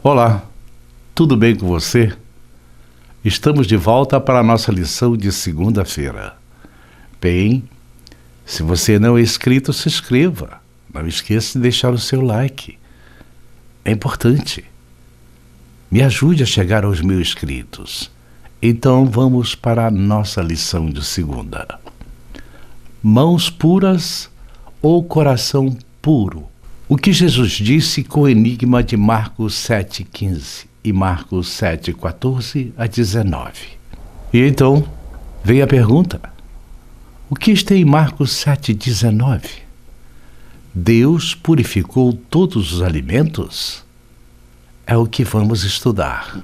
Olá, tudo bem com você? Estamos de volta para a nossa lição de segunda-feira. Bem, se você não é inscrito, se inscreva. Não esqueça de deixar o seu like. É importante. Me ajude a chegar aos 1000 inscritos. Então vamos para a nossa lição de segunda. Mãos puras ou coração puro? O que Jesus disse com o enigma de Marcos 7,15 e Marcos 7,14 a 19. E então, vem a pergunta: o que está em Marcos 7,19? Deus purificou todos os alimentos? É o que vamos estudar.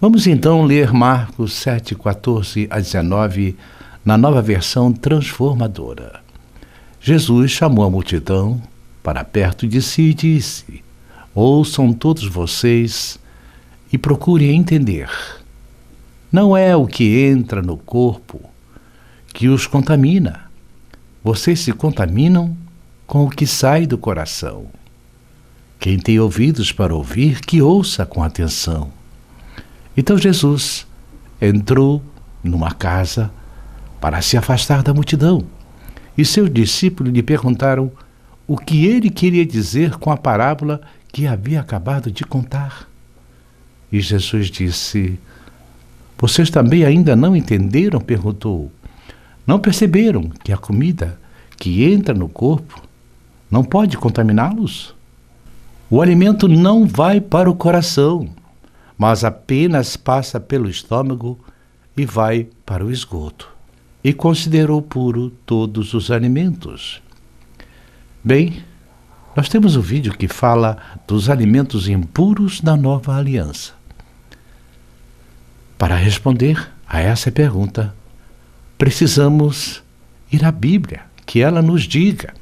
Vamos então ler Marcos 7,14 a 19 na nova versão transformadora. Jesus chamou a multidão para perto de si e disse: ouçam todos vocês e procurem entender. Não é o que entra no corpo que os contamina. Vocês se contaminam com o que sai do coração. Quem tem ouvidos para ouvir, que ouça com atenção. Então Jesus entrou numa casa para se afastar da multidão, e seus discípulos lhe perguntaram o que ele queria dizer com a parábola que havia acabado de contar. E Jesus disse: vocês também ainda não entenderam? Perguntou. Não perceberam que a comida que entra no corpo não pode contaminá-los? O alimento não vai para o coração, mas apenas passa pelo estômago e vai para o esgoto. E considerou puro todos os alimentos. Bem, nós temos um vídeo que fala dos alimentos impuros da nova aliança. Para responder a essa pergunta, precisamos ir à Bíblia, que ela nos diga.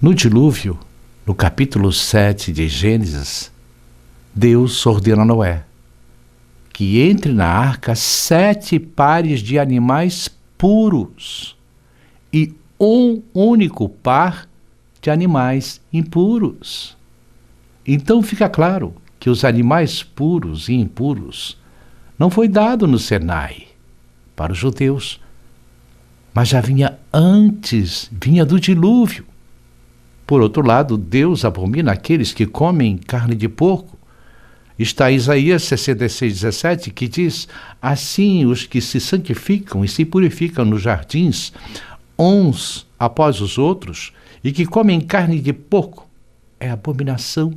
No dilúvio, no capítulo 7 de Gênesis, Deus ordena a Noé que entre na arca 7 pares de animais puros e um único par de animais impuros. Então fica claro que os animais puros e impuros não foi dado no Sinai para os judeus, mas já vinha antes, vinha do dilúvio. Por outro lado, Deus abomina aqueles que comem carne de porco. Está Isaías 66:17, que diz: assim os que se santificam e se purificam nos jardins, uns após os outros, e que comem carne de porco, é abominação,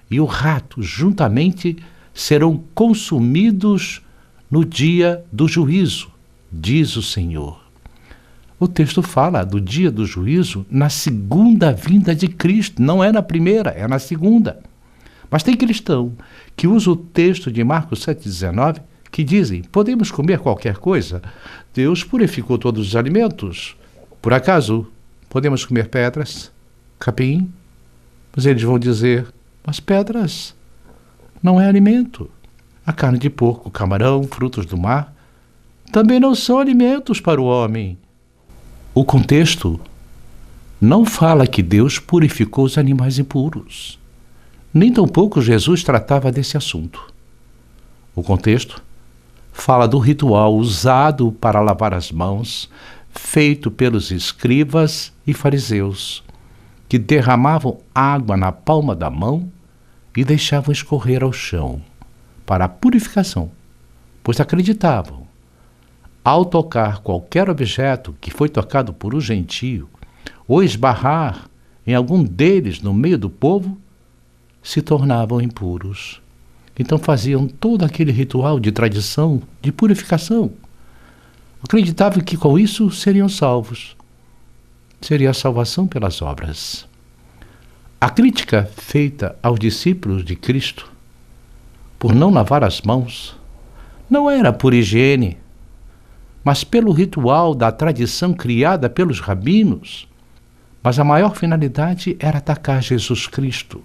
e o rato juntamente serão consumidos no dia do juízo, diz o Senhor. O texto fala do dia do juízo na segunda vinda de Cristo, não é na primeira, é na segunda. Mas tem cristão que usa o texto de Marcos 7,19, que dizem: podemos comer qualquer coisa, Deus purificou todos os alimentos. Por acaso, podemos comer pedras, capim? Mas eles vão dizer: mas pedras não é alimento. A carne de porco, camarão, frutos do mar, também não são alimentos para o homem. O contexto não fala que Deus purificou os animais impuros. Nem tampouco Jesus tratava desse assunto. O contexto fala do ritual usado para lavar as mãos, feito pelos escribas e fariseus, que derramavam água na palma da mão e deixavam escorrer ao chão, para a purificação, pois acreditavam, ao tocar qualquer objeto que foi tocado por um gentio, ou esbarrar em algum deles no meio do povo, se tornavam impuros. Então faziam todo aquele ritual de tradição, de purificação. Acreditavam que com isso seriam salvos. Seria a salvação pelas obras. A crítica feita aos discípulos de Cristo por não lavar as mãos não era por higiene, mas pelo ritual da tradição criada pelos rabinos. Mas a maior finalidade era atacar Jesus Cristo.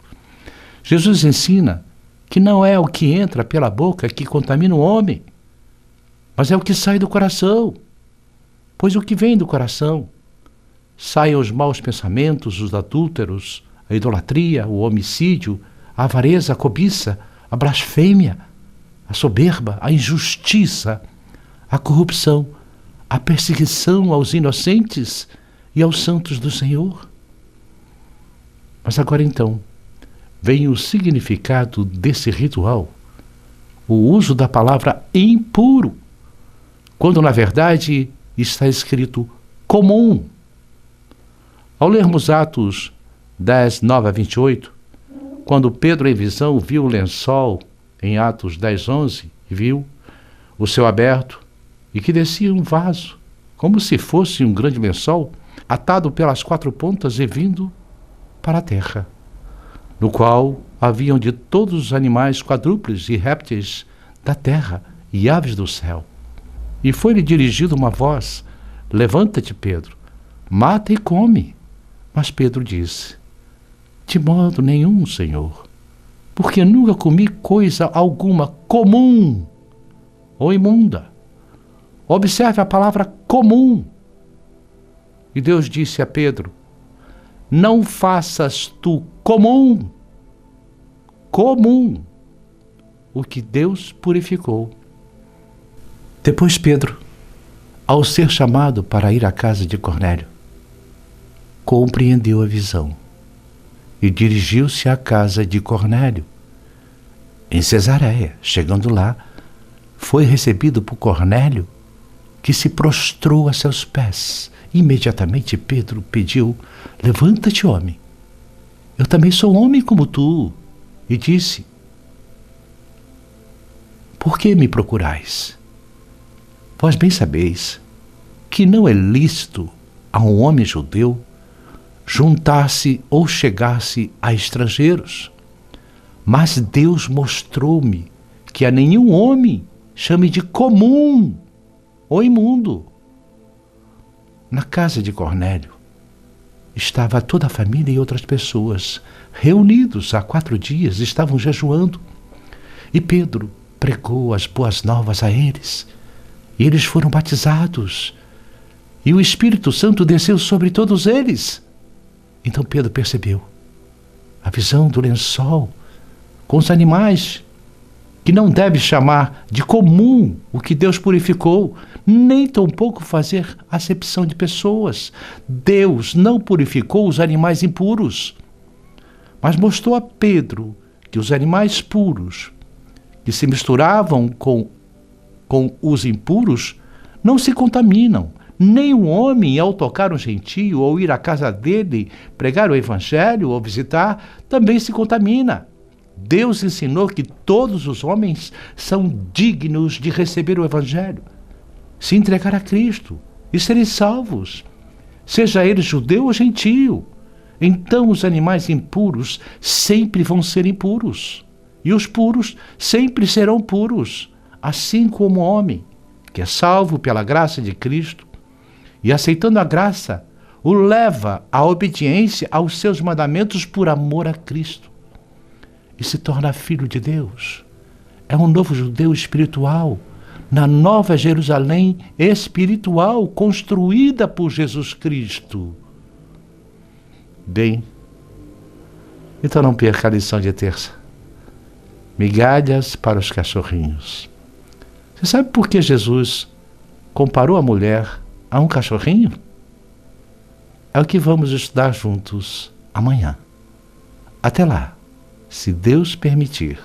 Jesus ensina que não é o que entra pela boca que contamina o homem, mas é o que sai do coração. Pois o que vem do coração saem os maus pensamentos, os adúlteros, a idolatria, o homicídio, a avareza, a cobiça, a blasfêmia, a soberba, a injustiça, a corrupção, a perseguição aos inocentes e aos santos do Senhor. Mas agora então, vem o significado desse ritual, o uso da palavra impuro, quando na verdade está escrito comum. Ao lermos Atos 10, 9 a 28, quando Pedro em visão viu o lençol, em Atos 10, 11, viu o céu aberto e que descia um vaso, como se fosse um grande lençol, atado pelas 4 pontas e vindo para a terra, no qual haviam de todos os animais quadrúpedes e répteis da terra e aves do céu. E foi-lhe dirigida uma voz: levanta-te, Pedro, mata e come. Mas Pedro disse: de modo nenhum, Senhor, porque nunca comi coisa alguma comum ou imunda. Observe a palavra comum. E Deus disse a Pedro: não faças tu comum o que Deus purificou. Depois Pedro, ao ser chamado para ir à casa de Cornélio, compreendeu a visão e dirigiu-se à casa de Cornélio, em Cesareia. Chegando lá, foi recebido por Cornélio, que se prostrou a seus pés. Imediatamente Pedro pediu: levanta-te, homem, eu também sou homem como tu. E disse: por que me procurais? Vós bem sabeis que não é lícito a um homem judeu juntar-se ou chegar-se a estrangeiros. Mas Deus mostrou-me que a nenhum homem chame de comum ou imundo. Na casa de Cornélio estava toda a família e outras pessoas, reunidos há 4 dias, estavam jejuando. E Pedro pregou as boas novas a eles, e eles foram batizados, e o Espírito Santo desceu sobre todos eles. Então Pedro percebeu a visão do lençol com os animais, que não deve chamar de comum o que Deus purificou, nem tampouco fazer acepção de pessoas. Deus não purificou os animais impuros, mas mostrou a Pedro que os animais puros, que se misturavam com os impuros, não se contaminam. Nem um homem, ao tocar um gentio ou ir à casa dele, pregar o evangelho ou visitar, também se contamina. Deus ensinou que todos os homens são dignos de receber o evangelho, se entregar a Cristo e serem salvos, seja ele judeu ou gentio. Então os animais impuros sempre vão ser impuros, e os puros sempre serão puros, assim como o homem que é salvo pela graça de Cristo e, aceitando a graça, o leva à obediência aos seus mandamentos por amor a Cristo e se torna filho de Deus. É um novo judeu espiritual, na nova Jerusalém espiritual, construída por Jesus Cristo. Bem, então não perca a lição de terça. Migalhas para os cachorrinhos. Você sabe por que Jesus comparou a mulher a um cachorrinho? É o que vamos estudar juntos amanhã. Até lá, se Deus permitir.